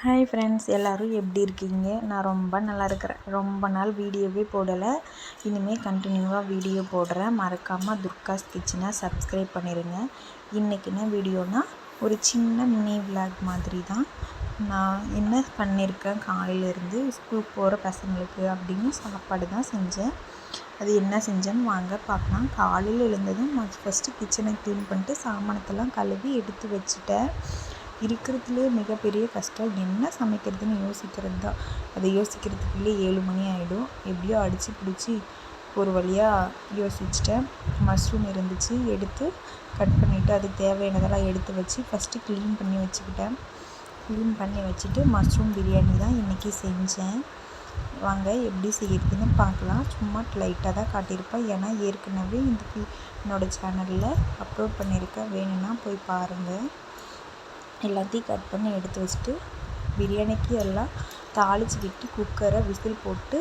Hi friends, எல்லோரும் எப்படி இருக்கீங்க? நான் ரொம்ப நல்லா இருக்கிறேன். ரொம்ப நாள் வீடியோவே போடலை. இனிமேல் கண்டினியூவாக வீடியோ போடுறேன். மறக்காமல் துர்காஸ் கிச்சனை சப்ஸ்கிரைப் பண்ணிடுங்க. இன்றைக்கி என்ன வீடியோனா, ஒரு சின்ன மினி விளாக் மாதிரி தான். நான் என்ன பண்ணியிருக்கேன், காலையிலேருந்து ஸ்கூலுக்கு போகிற பசங்களுக்கு அப்படின்னு சாப்பாடு தான் செஞ்சேன். அது என்ன செஞ்சேன்னு வாங்க பார்க்கலாம். காலையில் எழுந்ததும் ஃபஸ்ட்டு கிச்சனை க்ளீன் பண்ணிட்டு சாமானத்தெல்லாம் கழுவி எடுத்து வச்சுட்டேன். இருக்கிறதுலே மிகப்பெரிய கஷ்டம் என்ன சமைக்கிறதுன்னு யோசிக்கிறது தான். அதை யோசிக்கிறதுக்குள்ளே 7 மணி ஆகிடும். எப்படியோ அடித்து பிடிச்சி ஒரு வழியாக யோசிச்சிட்டேன். மஷ்ரூம் இருந்துச்சு, எடுத்து கட் பண்ணிவிட்டு அதுக்கு தேவையானதெல்லாம் எடுத்து வச்சு ஃபஸ்ட்டு க்ளீன் பண்ணி வச்சுக்கிட்டேன். க்ளீன் பண்ணி வச்சுட்டு மஷ்ரூம் பிரியாணி தான் இன்றைக்கி செஞ்சேன். வாங்க எப்படி செய்கிறதுன்னு பார்க்கலாம். சும்மா லைட்டாக தான் காட்டியிருப்பேன், ஏன்னா ஏற்கனவே என்னோடய சேனலில் அப்லோட் பண்ணியிருக்கேன். வேணும்னா போய் பாருங்கள். எல்லாத்தையும் கட் பண்ணி எடுத்து வச்சுட்டு பிரியாணிக்கு எல்லாம் தாளித்து விட்டு குக்கரை விசில் போட்டு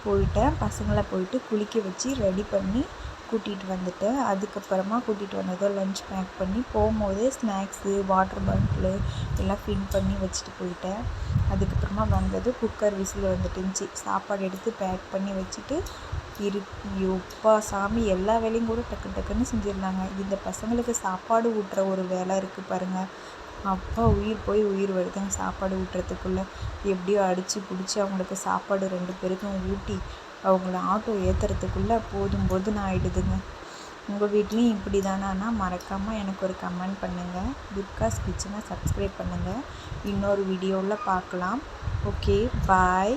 போயிட்டேன். பசங்களை போயிட்டு குளிக்க வச்சு ரெடி பண்ணி கூட்டிகிட்டு வந்துட்டேன். அதுக்கப்புறமா கூட்டிகிட்டு வந்ததும் லன்ச் பேக் பண்ணி போகும்போதே ஸ்நாக்ஸு, வாட்டர் பாட்டிலு எல்லாம் ஃபில் பண்ணி வச்சுட்டு போயிட்டேன். அதுக்கப்புறமா வந்தது குக்கர் விசில் வந்துட்டுருந்துச்சி. சாப்பாடு எடுத்து பேக் பண்ணி வச்சுட்டு எப்பா சாமி, எல்லா வேலையும் கூட டக்கு டக்குன்னு செஞ்சிடலாங்க. இந்த பசங்களுக்கு சாப்பாடு ஊட்டுற ஒரு வேலை இருக்குது பாருங்கள். அப்பா உயிர் போய் உயிர் வருதுங்க. சாப்பாடு ஊட்டுறதுக்குள்ளே எப்படியோ அடித்து பிடிச்சி அவங்களுக்கு சாப்பாடு 2 பேருக்கும் ஊட்டி அவங்கள ஆட்டோ ஏற்றுறதுக்குள்ளே போதும்னு ஆகிடுதுங்க. உங்கள் வீட்லேயும் இப்படி தானா? மறக்காமல் எனக்கு ஒரு கமெண்ட் பண்ணுங்கள். துர்காஸ் கிச்சனை சப்ஸ்கிரைப் பண்ணுங்கள். இன்னொரு வீடியோவில் பார்க்கலாம். ஓகே, பாய்.